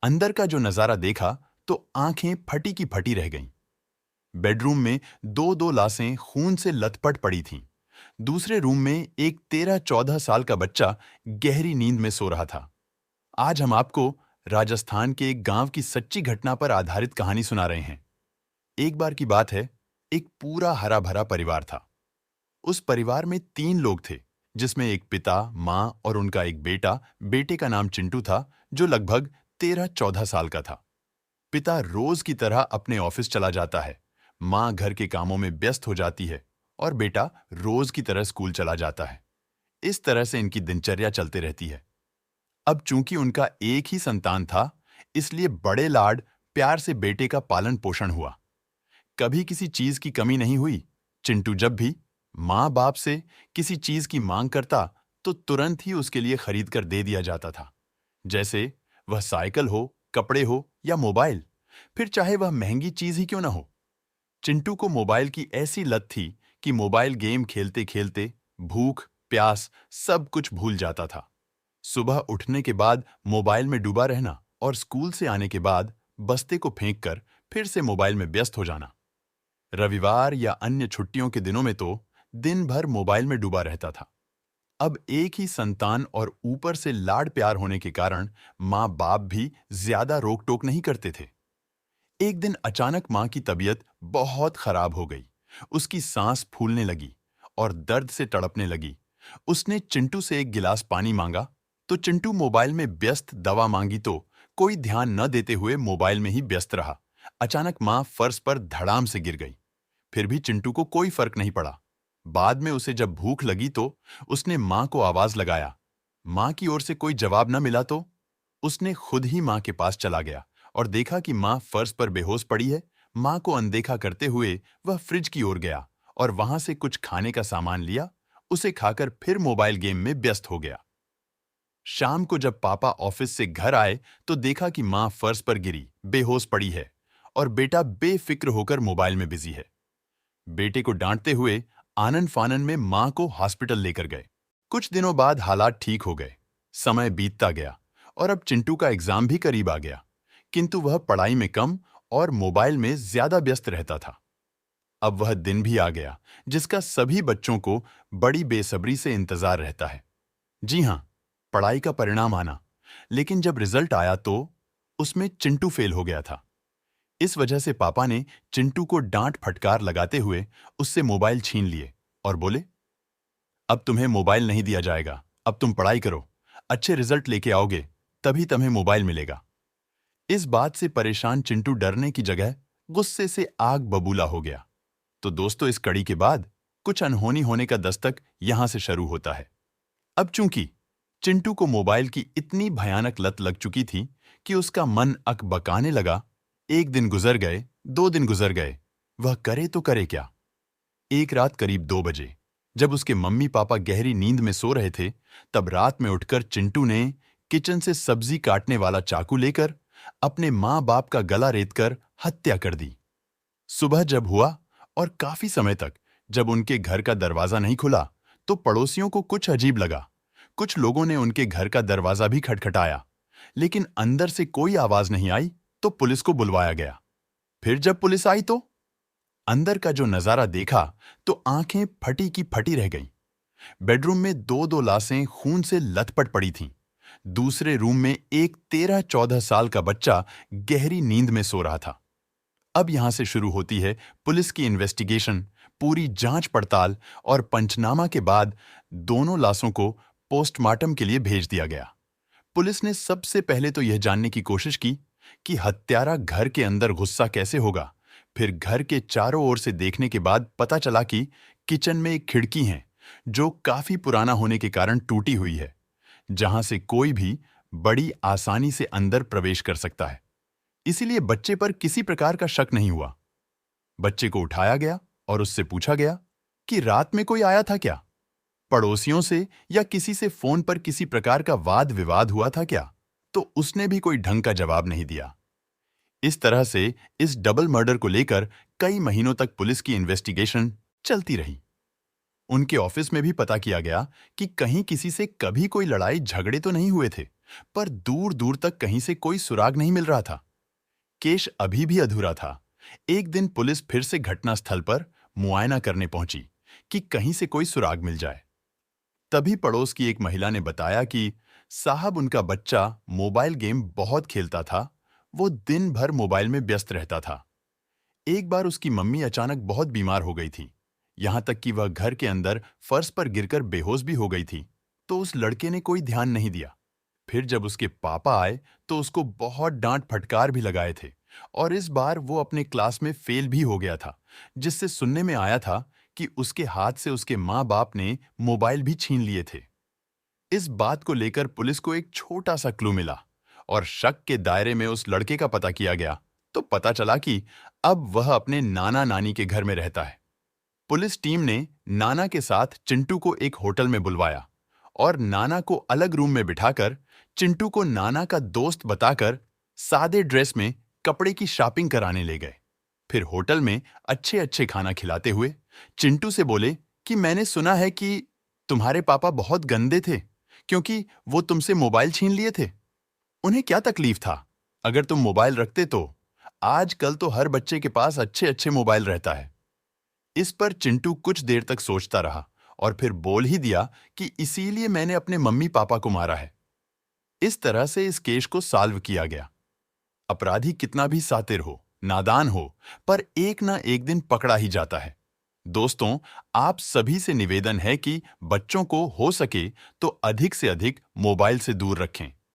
अंदर का जो नजारा देखा तो आंखें फटी की फटी रह गईं। बेडरूम में दो दो लाशें खून से लथपथ पड़ी थीं। दूसरे रूम में एक 13-14 साल का बच्चा गहरी नींद में सो रहा था। आज हम आपको राजस्थान के एक गांव की सच्ची घटना पर आधारित कहानी सुना रहे हैं। एक बार की बात है, एक पूरा हरा भरा परिवार था। उस परिवार में 3 लोग थे, जिसमें एक पिता, माँ और उनका एक बेटा। बेटे का नाम चिंटू था, जो लगभग 13-14 साल का था। पिता रोज की तरह अपने ऑफिस चला जाता है, माँ घर के कामों में व्यस्त हो जाती है और बेटा रोज की तरह स्कूल चला जाता है। इस तरह से इनकी दिनचर्या चलते रहती है। अब चूंकि उनका एक ही संतान था, इसलिए बड़े लाड प्यार से बेटे का पालन पोषण हुआ। कभी किसी चीज की कमी नहीं हुई। चिंटू जब भी माँ बाप से किसी चीज की मांग करता तो तुरंत ही उसके लिए खरीद कर दे दिया जाता था। जैसे वह साइकिल हो, कपड़े हो या मोबाइल, फिर चाहे वह महंगी चीज ही क्यों ना हो। चिंटू को मोबाइल की ऐसी लत थी कि मोबाइल गेम खेलते खेलते भूख, प्यास सब कुछ भूल जाता था। सुबह उठने के बाद मोबाइल में डूबा रहना और स्कूल से आने के बाद बस्ते को फेंक कर फिर से मोबाइल में व्यस्त हो जाना। रविवार या अन्य छुट्टियों के दिनों में तो दिन भर मोबाइल में डूबा रहता था। अब एक ही संतान और ऊपर से लाड प्यार होने के कारण माँ बाप भी ज्यादा रोक टोक नहीं करते थे। एक दिन अचानक माँ की तबीयत बहुत खराब हो गई। उसकी सांस फूलने लगी और दर्द से तड़पने लगी। उसने चिंटू से एक गिलास पानी मांगा तो चिंटू मोबाइल में व्यस्त, दवा मांगी तो कोई ध्यान न देते हुए मोबाइल में ही व्यस्त रहा। अचानक माँ फर्श पर धड़ाम से गिर गई। फिर भी चिंटू को कोई फर्क नहीं पड़ा। बाद में उसे जब भूख लगी तो उसने माँ को आवाज लगाया। माँ की ओर से कोई जवाब न मिला तो उसने खुद ही माँ के पास चला गया और देखा कि माँ फर्श पर बेहोश पड़ी है। माँ को अनदेखा करते हुए वह फ्रिज की ओर गया और वहां से कुछ खाने का सामान लिया। उसे खाकर फिर मोबाइल गेम में व्यस्त हो गया। शाम को जब पापा ऑफिस से घर आए तो देखा कि माँ फर्श पर गिरी बेहोश पड़ी है और बेटा बेफिक्र होकर मोबाइल में बिजी है। बेटे को डांटते हुए आनन फानन में मां को हॉस्पिटल लेकर गए। कुछ दिनों बाद हालात ठीक हो गए। समय बीतता गया और अब चिंटू का एग्जाम भी करीब आ गया, किंतु वह पढ़ाई में कम और मोबाइल में ज्यादा व्यस्त रहता था। अब वह दिन भी आ गया जिसका सभी बच्चों को बड़ी बेसब्री से इंतजार रहता है। जी हां, पढ़ाई का परिणाम आना। लेकिन जब रिजल्ट आया तो उसमें चिंटू फेल हो गया था। इस वजह से पापा ने चिंटू को डांट फटकार लगाते हुए उससे मोबाइल छीन लिए और बोले, अब तुम्हें मोबाइल नहीं दिया जाएगा, अब तुम पढ़ाई करो, अच्छे रिजल्ट लेके आओगे तभी तुम्हें मोबाइल मिलेगा। इस बात से परेशान चिंटू डरने की जगह गुस्से से आग बबूला हो गया। तो दोस्तों, इस कड़ी के बाद कुछ अनहोनी होने का दस्तक यहां से शुरू होता है। अब चूंकि चिंटू को मोबाइल की इतनी भयानक लत लग चुकी थी कि उसका मन अकबकाने लगा। एक दिन गुजर गए, 2 दिन गुजर गए, वह करे तो करे क्या। एक रात करीब 2 बजे जब उसके मम्मी पापा गहरी नींद में सो रहे थे, तब रात में उठकर चिंटू ने किचन से सब्जी काटने वाला चाकू लेकर अपने माँ बाप का गला रेतकर हत्या कर दी। सुबह जब हुआ और काफी समय तक जब उनके घर का दरवाजा नहीं खुला तो पड़ोसियों को कुछ अजीब लगा। कुछ लोगों ने उनके घर का दरवाजा भी खटखटाया, लेकिन अंदर से कोई आवाज नहीं आई तो पुलिस को बुलवाया गया। फिर जब पुलिस आई तो अंदर का जो नजारा देखा तो आंखें फटी की फटी रह गईं। बेडरूम में दो दो लाशें खून से लथपथ पड़ी थीं। दूसरे रूम में एक 13-14 साल का बच्चा गहरी नींद में सो रहा था। अब यहां से शुरू होती है पुलिस की इन्वेस्टिगेशन। पूरी जांच पड़ताल और पंचनामा के बाद दोनों लाशों को पोस्टमार्टम के लिए भेज दिया गया। पुलिस ने सबसे पहले तो यह जानने की कोशिश की कि हत्यारा घर के अंदर गुस्सा कैसे होगा। फिर घर के चारों ओर से देखने के बाद पता चला कि किचन में एक खिड़की है जो काफी पुराना होने के कारण टूटी हुई है, जहां से कोई भी बड़ी आसानी से अंदर प्रवेश कर सकता है। इसीलिए बच्चे पर किसी प्रकार का शक नहीं हुआ। बच्चे को उठाया गया और उससे पूछा गया कि रात में कोई आया था क्या, पड़ोसियों से या किसी से फोन पर किसी प्रकार का वाद विवाद हुआ था क्या। तो उसने भी कोई ढंग का जवाब नहीं दिया। इस तरह से इस डबल मर्डर को लेकर कई महीनों तक पुलिस की इन्वेस्टिगेशन चलती रही। उनके ऑफिस में भी पता किया गया कि कहीं किसी से कभी कोई लड़ाई झगड़े तो नहीं हुए थे, पर दूर दूर तक कहीं से कोई सुराग नहीं मिल रहा था। केस अभी भी अधूरा था। एक दिन पुलिस फिर से घटनास्थल पर मुआयना करने पहुंची कि कहीं से कोई सुराग मिल जाए। तभी पड़ोस की एक महिला ने बताया कि साहब, उनका बच्चा मोबाइल गेम बहुत खेलता था। वो दिन भर मोबाइल में व्यस्त रहता था। एक बार उसकी मम्मी अचानक बहुत बीमार हो गई थी, यहां तक कि वह घर के अंदर फर्श पर गिरकर बेहोश भी हो गई थी। तो उस लड़के ने कोई ध्यान नहीं दिया। फिर जब उसके पापा आए तो उसको बहुत डांट फटकार भी लगाए थे, और इस बार वो अपने क्लास में फेल भी हो गया था, जिससे सुनने में आया था कि उसके हाथ से उसके माँ बाप ने मोबाइल भी छीन लिए थे। इस बात को लेकर पुलिस को एक छोटा सा क्लू मिला और शक के दायरे में उस लड़के का पता किया गया। तो पता चला कि अब वह अपने नाना नानी के घर में रहता है। पुलिस टीम ने नाना के साथ चिंटू को एक होटल में बुलवाया और नाना को अलग रूम में बिठाकर चिंटू को नाना का दोस्त बताकर सादे ड्रेस में कपड़े की शॉपिंग कराने ले गए। फिर होटल में अच्छे अच्छे खाना खिलाते हुए चिंटू से बोले कि मैंने सुना है कि तुम्हारे पापा बहुत गंदे थे, क्योंकि वो तुमसे मोबाइल छीन लिए थे। उन्हें क्या तकलीफ था? अगर तुम मोबाइल रखते तो आजकल तो हर बच्चे के पास अच्छे अच्छे मोबाइल रहता है। इस पर चिंटू कुछ देर तक सोचता रहा और फिर बोल ही दिया कि इसीलिए मैंने अपने मम्मी पापा को मारा है। इस तरह से इस केस को सॉल्व किया गया। अपराधी कितना भी शातिर हो, नादान हो, पर एक ना एक दिन पकड़ा ही जाता है। दोस्तों, आप सभी से निवेदन है कि बच्चों को हो सके तो अधिक से अधिक मोबाइल से दूर रखें।